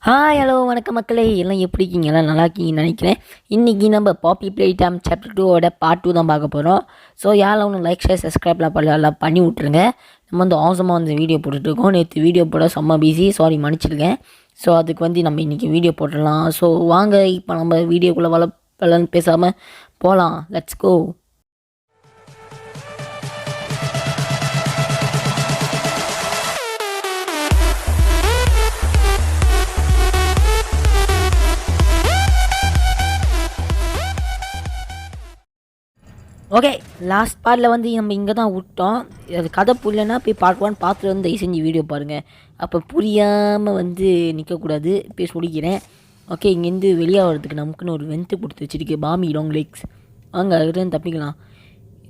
Hello வணக்கம் மக்களே, எல்லாம் எப்படி இருக்கீங்க? எல்லாம் நல்லா இருக்கீங்கன்னு நினைக்கிறேன். இன்றைக்கி நம்ம பாப்பி ப்ளே டைம் சாப்டர் 2 பார்ட் 2 தான் பார்க்க போகிறோம். ஸோ யாரும் ஒன்று லைக் ஷேர் சப்ஸ்கிரைப்லாம் எல்லாம் பண்ணி விட்ருங்க. நம்ம வந்து அவசரமாக வந்து வீடியோ போட்டுட்ருக்கோம். நேற்று வீடியோ போட செம்ம பிஸி, சாரி மன்னிச்சிருக்கேன். ஸோ அதுக்கு வந்து நம்ம இன்றைக்கி வீடியோ போட்டுடலாம். ஸோ வாங்க இப்போ நம்ம வீடியோக்குள்ளே வளன்னு பேசாமல் போகலாம். Let's go. ஓகே, லாஸ்ட் பார்ட்டில் வந்து நம்ம இங்கே தான் விட்டோம். அது கதை புரியலன்னா போய் பார்ட் 1 பார்த்துட்டு வந்து தயவு செஞ்சு வீடியோ பாருங்கள். அப்போ புரியாமல் வந்து நிற்கக்கூடாது. போய் சொல்லிக்கிறேன். ஓகே, இங்கேருந்து வெளியாகிறதுக்கு நமக்குன்னு ஒரு வென்ட்டு கொடுத்து வச்சுருக்கு. பாமி லாங் லெக்ஸ். வாங்க அதுலேருந்து தப்பிக்கலாம்.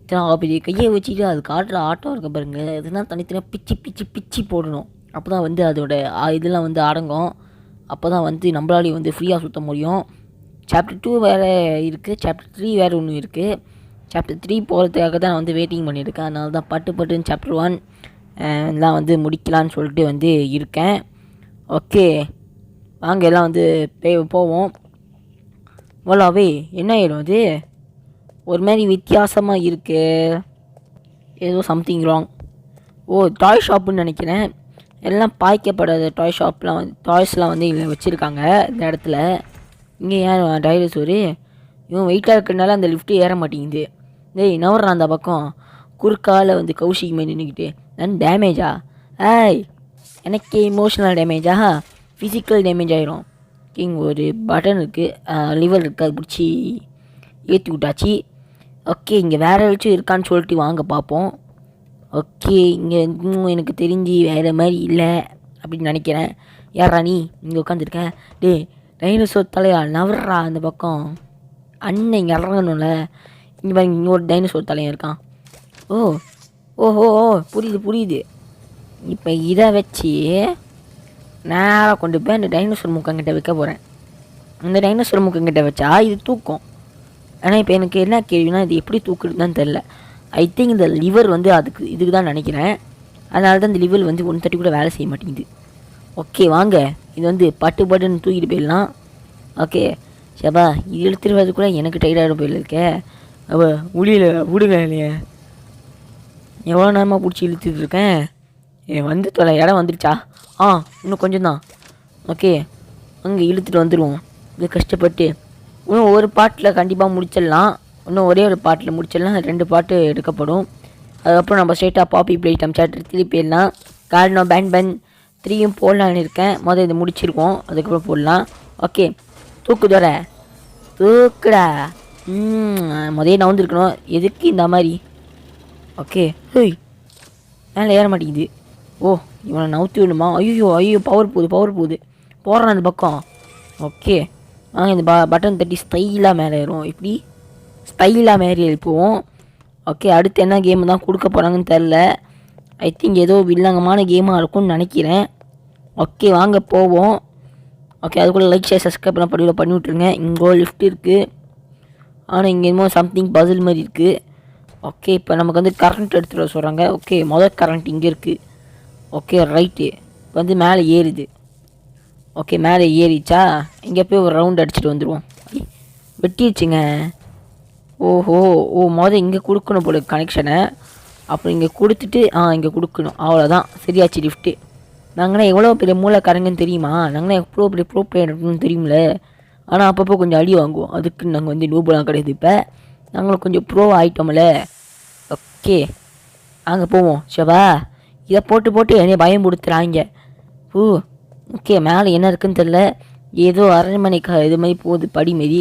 இத்தனை பெரிய கையை வச்சுட்டு அது காட்டுற ஆட்டம் இருக்க பாருங்கள். இதெல்லாம் தனித்தனியாக பிச்சு பிச்சு பிச்சு போடணும். அப்போ தான் வந்து அதோட இதெல்லாம் வந்து அடங்கும். அப்போ தான் வந்து நம்மளாலேயும் வந்து ஃப்ரீயாக சுற்ற முடியும். சாப்டர் 2 வேறு இருக்குது, சாப்டர் 3 வேறு ஒன்று இருக்குது. சாப்டர் 3 போகிறதுக்காக தான் நான் வந்து வெயிட்டிங் பண்ணியிருக்கேன். அதனால தான் பட்டுன்னு சாப்டர் 1 எல்லாம் வந்து முடிக்கலான்னு சொல்லிட்டு வந்து இருக்கேன். ஓகே வாங்க எல்லாம் வந்து போவோம். ஓலாவே என்ன ஆகிடும் அது? ஒரு மாதிரி வித்தியாசமாக இருக்குது. ஏதோ சம்திங் ராங். டாய் ஷாப்புன்னு நினைக்கிறேன். எல்லாம் பாய்க்கப்படாத டாய் ஷாப்லாம் வந்து டாய்ஸ்லாம் வந்து இதில் வச்சுருக்காங்க இந்த இடத்துல. இங்கே ஏன் டைனோசரு இவன் வெயிட்டாக இருக்கிறதுனால அந்த லிஃப்ட்டு ஏற மாட்டேங்குது. நவர்றான் அந்த பக்கம். குறுக்கால வந்து கௌஷிக் மாதிரி நின்றுக்கிட்டு நான் டேமேஜா? எனக்கு இமோஷனல் டேமேஜா? ஃபிசிக்கல் டேமேஜ் ஆகிரும். இங்கே ஒரு பட்டன் இருக்குது, லிவர் இருக்குது, அது பிடிச்சி ஏற்றி விட்டாச்சு. ஓகே, இங்கே வேறு ஏதாச்சும் இருக்கான்னு சொல்லிட்டு வாங்க பார்ப்போம். ஓகே, இங்கே இன்னும் எனக்கு தெரிஞ்சு வேறு மாதிரி இல்லை அப்படின்னு நினைக்கிறேன். யாரா நீ இங்கே உட்காந்துருக்க? டைனோசர் தலையா நவர்றா அந்த பக்கம். அண்ணன் இங்கே இறங்கணும்ல. இங்கே பாருங்க, இங்கே ஒரு டைனோசர் தலையாக இருக்கான். ஓஹோ புரியுது. இப்போ இதை வச்சு நேராக கொண்டு போய் அந்த டைனோசர் முக்கங்கிட்ட வைக்க போகிறேன். அந்த டைனோசர் முக்கங்கிட்ட வச்சா இது தூக்கும். ஆனால் இப்போ எனக்கு என்ன கேள்வினா, இது எப்படி தூக்குறதுன்னு தெரில. ஐ திங்க் இந்த லிவர் வந்து இதுக்கு தான் நினைக்கிறேன். அதனால தான் இந்த லிவர் வந்து 130 கூட வேலை செய்ய மாட்டேங்குது. ஓகே வாங்க, இது வந்து பட்டுன்னு தூக்கிட்டு போயிடலாம். ஓகே ஷபா, இது எடுத்துட்டு கூட எனக்கு டைடாகிடும் போயிருக்கே. அவள் முடியல, விடுங்க இல்லையே. எவ்வளோ நேரமாக பிடிச்சி இழுத்துட்டு இருக்கேன். வந்து தொலை இடம் வந்துடுச்சா? இன்னும் கொஞ்சம் தான். ஓகே அங்கே இழுத்துட்டு வந்துடுவோம். இது கஷ்டப்பட்டு இன்னும் ஒரு பாட்டில் கண்டிப்பாக முடிச்சிடலாம். இன்னும் ஒரே ஒரு பாட்டில் முடிச்சிடலாம். 2 பாட்டு எடுக்கப்படும். அதுக்கப்புறம் நம்ம ஸ்ட்ரெயிட்டாக பாப்பி ப்ளே டைம் சாப்டர் 3 போயிடலாம். கார்டனோ பேன் 3யும் போடலான்னு இருக்கேன். மொதல் இது முடிச்சிருக்கோம், அதுக்கப்புறம் போடலாம். ஓகே தூக்குதோட தூக்குடா. முதல்ல நான் வந்துருக்கணும். எதுக்கு இந்த மாதிரி? ஓகே மேலே ஏற மாட்டேங்குது. இவனை நவுத்தி விடணுமா? ஐயோ பவர் போகுது போடுறான் அந்த பக்கம். ஓகே வாங்க, இந்த பட்டன் தட்டி ஸ்டைலாக மேலே ஏறும். இப்படி ஸ்டைலாக மேலே எழுப்புவோம். ஓகே, அடுத்து என்ன கேமு தான் கொடுக்க போகிறாங்கன்னு தெரில. ஐ திங்க் ஏதோ வில்லங்கமான கேமாக இருக்கும்னு நினைக்கிறேன். ஓகே வாங்க போவோம். ஓகே அதுக்குள்ளே லைக் ஷேர் சப்ஸ்கிரைப் பண்ணி விட்ருங்க. இங்கே லிஃப்ட் இருக்குது, ஆனால் இங்கே என்னமோ சம்திங் பசில் மாதிரி இருக்குது. ஓகே இப்போ நமக்கு வந்து கரண்ட் எடுத்துகிட்டு வர சொல்கிறாங்க. ஓகே முதல் கரண்ட் இங்கே இருக்குது. ஓகே ரைட்டு வந்து மேலே ஏறுது. ஓகே மேலே ஏறிச்சா, இங்கே போய் ஒரு ரவுண்ட் அடிச்சுட்டு வந்துடுவோம். வெட்டிடுச்சுங்க. முதல் இங்கே கொடுக்கணும் போல கனெக்ஷனை. அப்புறம் இங்கே கொடுத்துட்டு இங்கே கொடுக்கணும். அவ்வளோதான், சரியாச்சு லிஃப்ட்டு. நாங்கள்னா எவ்வளோ பெரிய மூளைக்காரங்கன்னு தெரியுமா? நாங்கள்னா எவ்வளோ பெரிய ப்ரோ பிளேயர்னு தெரியுமில்ல. ஆனால் அப்பப்போ கொஞ்சம் அடி வாங்குவோம். அதுக்கு நாங்கள் வந்து நூபெலாம் கிடையாது. இப்போ நாங்களும் கொஞ்சம் ப்ரோ ஆகிட்டோம்ல. ஓகே அங்கே போவோம். ஷபா, இதை போட்டு என்னைய பயம் கொடுத்துறாங்க. ஓகே மேலே என்ன இருக்குன்னு தெரில. ஏதோ அரண்மனைக்கு இது மாதிரி போகுது, படி மாரி.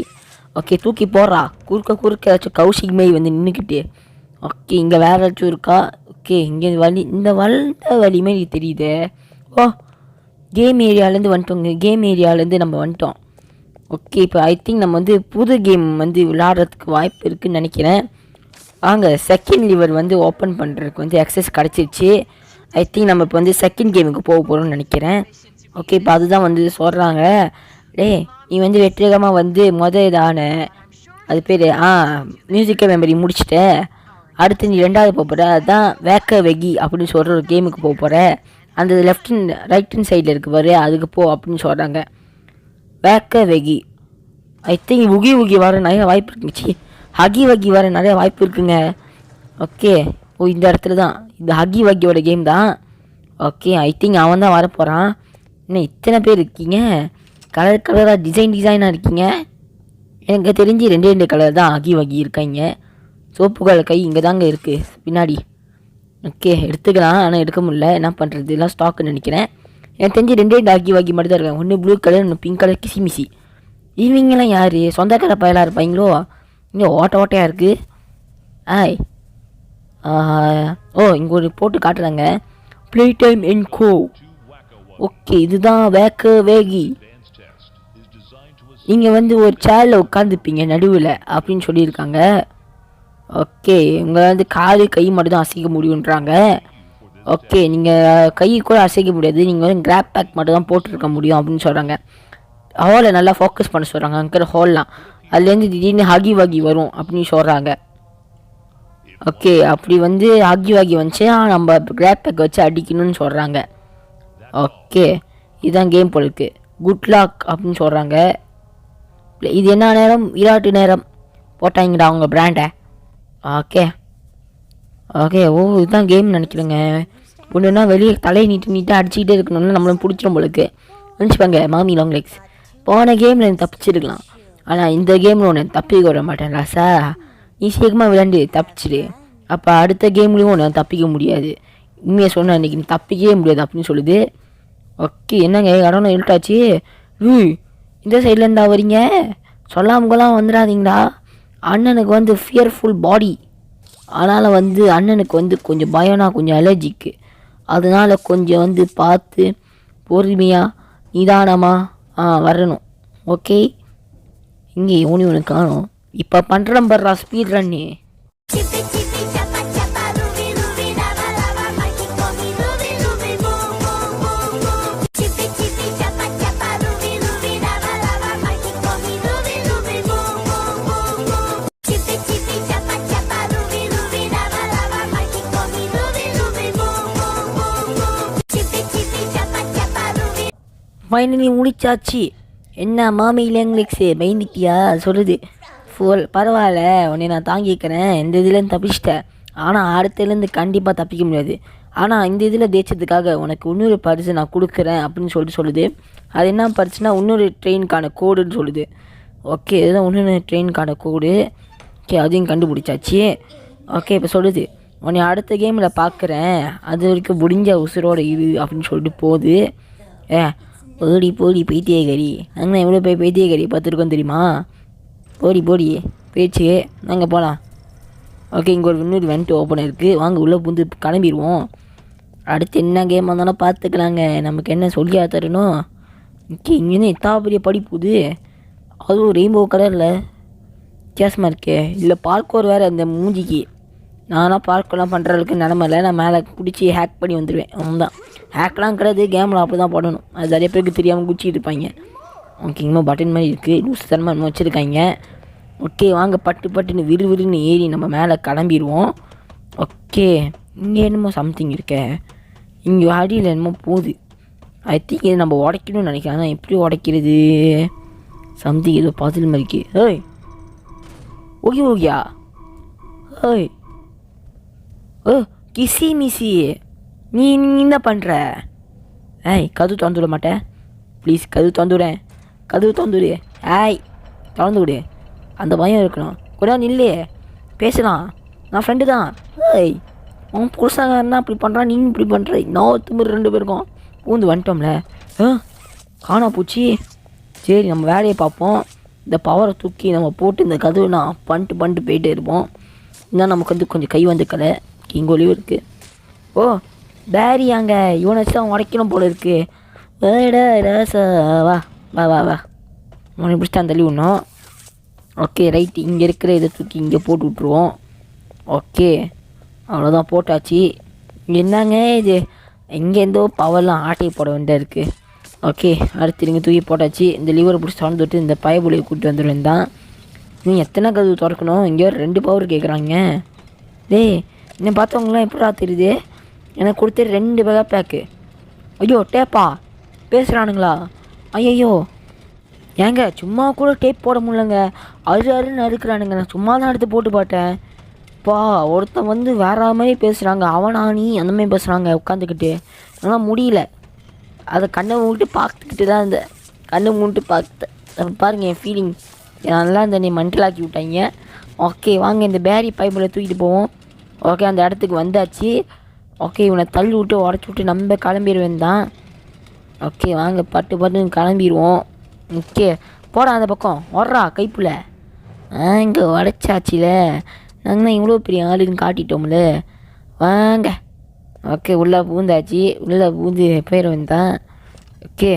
ஓகே தூக்கி போடுறா. குறுக்க ஏதாச்சும் கௌஷிக் மாரி வந்து நின்றுக்கிட்டு. ஓகே இங்கே வேறு ஏதாச்சும் இருக்கா? ஓகே இங்கே இந்த வழி மாரி தெரியுது. கேம் ஏரியாலேருந்து நம்ம வந்துட்டோம். ஓகே இப்போ ஐ திங்க் நம்ம வந்து புது கேம் வந்து விளையாடுறதுக்கு வாய்ப்பு இருக்குதுன்னு நினைக்கிறேன். வாங்க செகண்ட் லிவர் வந்து ஓப்பன் பண்ணுறதுக்கு வந்து அக்சஸ் கிடச்சிருச்சு. ஐ திங்க் நம்ம இப்போ வந்து செகண்ட் கேமுக்கு போக போகிறோம்னு நினைக்கிறேன். ஓகே இப்போ அதுதான் வந்து சொல்கிறாங்க. நீ வந்து வெற்றிகரமாக வந்து இதான அது பேர் மியூசிக்கல் மெமரி முடிச்சுட்ட. அடுத்து நீ 2வது போக போகிற. அதுதான் வேக்க வெகி அப்படின்னு சொல்கிற ஒரு கேமுக்கு போக போகிற. அந்த லெஃப்ட் ஹேண்ட் ரைட் ஹேண்ட் சைடில் இருக்கு பாரு, அதுக்கு போ அப்படின்னு சொல்கிறாங்க. வேக்க வெகி ஐ திங்க் உகி உகி வர நிறைய வாய்ப்பு இருக்குங்க. ஹகி வகி வர நிறைய வாய்ப்பு இருக்குங்க. ஓகே, ஓ இந்த இடத்துல தான் இந்த ஹகி வகியோட கேம் தான். ஓகே, ஐ திங்க் அவன் தான் வரப்போகிறான். இன்னும் இத்தனை பேர் இருக்கீங்க, கலர் கலராக டிசைனாக இருக்கீங்க. எனக்கு தெரிஞ்சு 2 கலர் தான் ஹகி வகி இருக்காங்க. சோப்பு கலர் கை இங்கே தாங்க இருக்குது பின்னாடி. ஓகே, எடுத்துக்கலாம், ஆனால் எடுக்க முடியல, என்ன பண்ணுறது, எல்லாம் ஸ்டாக்குன்னு நினைக்கிறேன். எனக்கு தெரிஞ்சு 2 ஹகி வகி மட்டும் தான் இருக்காங்க. ஒன்று ப்ளூ கலர், ஒன்று பிங்க் கலர் கிசிமிசி. இவங்கெல்லாம் யார், சொந்தக்கார பயலாக இருப்பாங்களோ? இங்கே ஓட்டையாக இருக்குது. ஆய் ஓ இங்கே ஒரு போட்டு காட்டுறாங்க, ப்ளே டைம் என் கோ. ஓகே, இதுதான் வேக்க வேகி. நீங்கள் வந்து ஒரு சேரில் உட்காந்துப்பீங்க நடுவில் அப்படின்னு சொல்லியிருக்காங்க. ஓகே, உங்களை வந்து காலு கை மட்டும் தான் அசைக்க முடியுன்றாங்க. ஓகே, நீங்கள் கை கூட அசைக்க முடியாது, நீங்கள் வந்து கிராப் பேக் மட்டும் தான் போட்டிருக்க முடியும் அப்படின்னு சொல்கிறாங்க. ஹாலை நல்லா ஃபோக்கஸ் பண்ண சொல்கிறாங்க. அங்கே ஹால்லாம் அதுலேருந்து திடீர்னு ஹகி வாகி வரும் அப்படின்னு சொல்கிறாங்க. ஓகே, அப்படி வந்து ஹகி வாகி வந்துச்சு நம்ம கிராப் பேக் வச்சு அடிக்கணும்னு சொல்கிறாங்க. ஓகே, இதுதான் கேம் போல இருக்குது. குட் லாக் அப்படின்னு சொல்கிறாங்க. இது என்ன நேரம், விராட்டு நேரம் போட்டாங்கடா அவங்க பிராண்டை. ஓகே ஓகே, ஓ இதுதான் கேம் நினைக்கிறேங்க. ஒன்றுனா வெளியே தலையை நீட்டாக அடிச்சுக்கிட்டே இருக்கணும்னு நம்மளும் பிடிச்சிரும் போலுக்கு நினச்சிப்பாங்க மாமி லாங் லெக்ஸ். போன கேமில் எனக்கு தப்பிச்சிருக்கலாம், ஆனால் இந்த கேமில் ஒன்று தப்பிக்க விட மாட்டேன் லாஸா. நீ சீக்கிரமாக விளையாண்டு தப்பிச்சிடு, அப்போ அடுத்த கேம்லேயும் ஒன்று தப்பிக்க முடியாது. உண்மையை சொன்ன இன்றைக்கி நீ தப்பிக்கவே முடியாது அப்படின்னு சொல்லுது. ஓகே, என்னங்க இடம் இருட்டாச்சு. இந்த சைட்லேருந்தா வரீங்க, சொல்லாமலாம் வந்துடாதீங்களா. அண்ணனுக்கு வந்து ஃபியர்ஃபுல் பாடி, அதனால் வந்து அண்ணனுக்கு வந்து கொஞ்சம் பயம்னா கொஞ்சம் அலர்ஜிக்கு. அதனால் கொஞ்சம் வந்து பார்த்து பொறுமையாக நிதானமாக வரணும். ஓகே, இங்கே ஒன்று காணும். இப்போ பண்ணுறேன் பர்றா ஸ்பீட் ரன்னு. ஃபைனலி முடிச்சாச்சு. என்ன மாமி லேங்லிக்ஸு பயந்துட்டியா சொல்லுது. பரவாயில்ல, உன்னை நான் தாங்கிக்கிறேன், இந்த இதுலேருந்து தப்பிச்சிட்டேன், ஆனால் அடுத்ததுலேருந்து கண்டிப்பாக தப்பிக்க முடியாது. ஆனால் இந்த இதில் தேய்ச்சதுக்காக உனக்கு இன்னொரு பரிசு நான் கொடுக்குறேன் அப்படின்னு சொல்லுது. அது என்ன பரிசுனா இன்னொரு ட்ரெயினுக்கான கோடுன்னு சொல்லுது. ஓகே, இதுதான் இன்னொரு ட்ரெயினுக்கான கோடு. ஓகே, அதையும் கண்டுபிடிச்சாச்சு. ஓகே, இப்போ சொல்லுது உன்னை அடுத்த கேமில் பார்க்குறேன், அது வரைக்கும் முடிஞ்ச உசுரோட இது அப்படின்னு சொல்லிட்டு போகுது. போடி பைத்தியகாரி, நாங்கள் எவ்வளோ பைத்தியகாரி பார்த்துருக்கோம் தெரியுமா. போடி போயிடுச்சு, நாங்கள் போகலாம். ஓகே, இங்கே ஒரு இன்னொரு வெண்ட் ஓப்பன் இருக்குது, வாங்க உள்ளே புந்து கிளம்பிடுவோம். அடுத்து என்ன கேம் வந்தாலும் பார்த்துக்கலாங்க, நமக்கு என்ன சொல்லியா தரணும். ஓகே, இங்கேருந்து எத்தாபரிய படிப்புது, அதுவும் ரெயின்போ கலரில் வித்தியாசமாக இருக்கே. இல்லை பார்க்கோர் வேறு அந்த மூஞ்சிக்கு. நானாக பார்க்கெல்லாம் பண்ணுறதுக்கு நிலமையில நான் மேலே பிடிச்சி ஹேக் பண்ணி வந்துடுவேன். அவன்தான் ஹேக்லாம் கிடையாது, கேமில் அப்படி தான் பண்ணணும். அது நிறைய பேருக்கு தெரியாமல் குச்சிட்டு இருப்பாங்க. ஓகே, இன்னும் பட்டன் மாதிரி இருக்குது, லூஸ் தரமாக இன்னும் வச்சுருக்காங்க. ஓகே, வாங்க பட்டுன்னு விறுவிறுன்னு ஏறி நம்ம மேலே கிளம்பிடுவோம். ஓகே, இங்கே என்னமோ சம்திங் இருக்கே, இங்கே அடியில் என்னமோ போகுது. ஐ திங்க் இது நம்ம உடைக்கணும்னு நினைக்கிறேன். ஆனால் எப்படி உடைக்கிறது, சம்திங் ஏதோ பசில் மாதிரிக்கு. ஏய் ஓகேயா, ஏய் கிசி மிசி, நீ என்ன பண்ணுற? கதவு திறந்து விட மாட்டேன் ப்ளீஸ், கதவு திறந்துவிடு. திறந்து விடு, அந்த பயம் இருக்கணும். கூட நில்லே பேசலாம், நான் ஃப்ரெண்டு தான். அவன் புருஷங்கன்னா இப்படி பண்ணுறான், நீ இப்படி பண்ணுற, நான் திமிரு 2 பேருக்கும் பூந்து வந்துட்டோம்ல. காணா பூச்சி. சரி, நம்ம வேலையை பார்ப்போம். இந்த பவரை தூக்கி நம்ம போட்டு இந்த கதவு நான் பண்ணிட்டு போயிட்டே இருப்போம். இன்னும் நமக்கு வந்து கொஞ்சம் கை வந்துக்கலை, இங்கே ஒளிவு இருக்குது. ஓ பேரி, அங்கே இவனை வச்சு தான் உடைக்கணும் போல இருக்குது. வா வா வா வா உனக்கு பிடிச்சிட்டான் தள்ளி விடணும். ஓகே ரைட், இங்கே இருக்கிற இதை தூக்கி இங்கே போட்டு விட்ருவோம். ஓகே, அவ்வளோதான் போட்டாச்சு. என்னங்க இது, எங்கேருந்தோ பவர்லாம் ஆட்டையை போட வேண்டியதாக இருக்குது. ஓகே, அடுத்து நீங்கள் தூக்கி போட்டாச்சு. இந்த லிவரை பிடிச்சி திறந்துவிட்டு இந்த பயபுலியை கூப்பிட்டு வந்துடுவேன் தான். நீ எத்தனை கதவு திறக்கணும், இங்கே 2 பவர் கேட்குறாங்க. இன்னும் பார்த்தவங்களாம் எப்படா தெரியுது, எனக்கு கொடுத்த 2 மெகா பேக்கு. ஐயோ டேப்பா பேசுகிறானுங்களா? ஐயையோ ஏங்க சும்மா கூட டேப் போட முடியலங்க. அருன்னு அறுக்கிறானுங்க. நான் சும்மா தான் எடுத்து போட்டு பார்த்தேன். பா ஒருத்தன் வந்து வேற மாதிரி பேசுகிறாங்க. அவனா நீ அந்த மாதிரி பேசுகிறாங்க உட்காந்துக்கிட்டு. ஆனால் முடியல. அதை கண்ணை மூட்டு பார்த்துக்கிட்டு தான் இருந்தேன். கண்ணை மூட்டு பார்த்து பாருங்கள் என் ஃபீலிங் நல்லா இந்த நீ மண்டலாக்கி விட்டாங்க. ஓகே வாங்க இந்த பேரி பைப்பில் தூக்கிட்டு போவோம். ஓகே அந்த இடத்துக்கு வந்தாச்சு. ஓகே இவனை தள்ளி விட்டு உடச்சி விட்டு நம்ம கிளம்பிடுவேன் தான். ஓகே வாங்க பட்டு கிளம்பிடுவோம். ஓகே போடா அந்த பக்கம் ஓடுறா கைப்புல. இங்கே உடச்சாச்சில நாங்கள் தான் இவ்வளோ பெரிய ஆளுன்னு காட்டிட்டோம்ல. வாங்க ஓகே உள்ளே பூந்தாச்சு. உள்ளே பூந்து போயிடுவேன் தான். ஓகே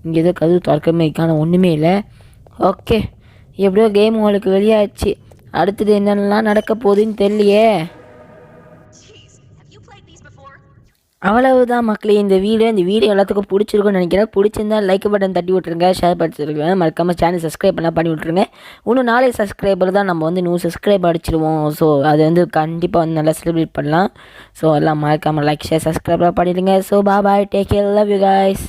இங்கே ஏதோ கதவு திறக்கமைக்கான ஒன்றுமே இல்லை. ஓகே எப்படியோ கேம் உங்களுக்கு வெளியாச்சு. அடுத்தது என்னென்னலாம் நடக்க போகுதுன்னு தெரியலையே. அவ்வளவுதான் மக்களே இந்த வீடியோ எல்லாத்துக்கும் பிடிச்சிருக்குன்னு நினைக்கிறேன். பிடிச்சிருந்தா லைக் பட்டன் தட்டி விட்ருங்க, ஷேர் பண்ணிட்டுருக்கேன். மறக்காமல் சேனல் சப்ஸ்கிரைப் பண்ணி விட்ருங்க. இன்னும் 4 சப்ஸ்கிரைபர் தான் நம்ம வந்து 100 சப்ஸ்கிரைப் அடிச்சிடுவோம். ஸோ அது வந்து கண்டிப்பாக வந்து நல்லா செலிப்ரேட் பண்ணலாம். ஸோ எல்லாம் மறக்காமல் லைக் ஷேர் சப்ஸ்கிரைப் பண்ணிடுங்க. So bye take care, love you guys.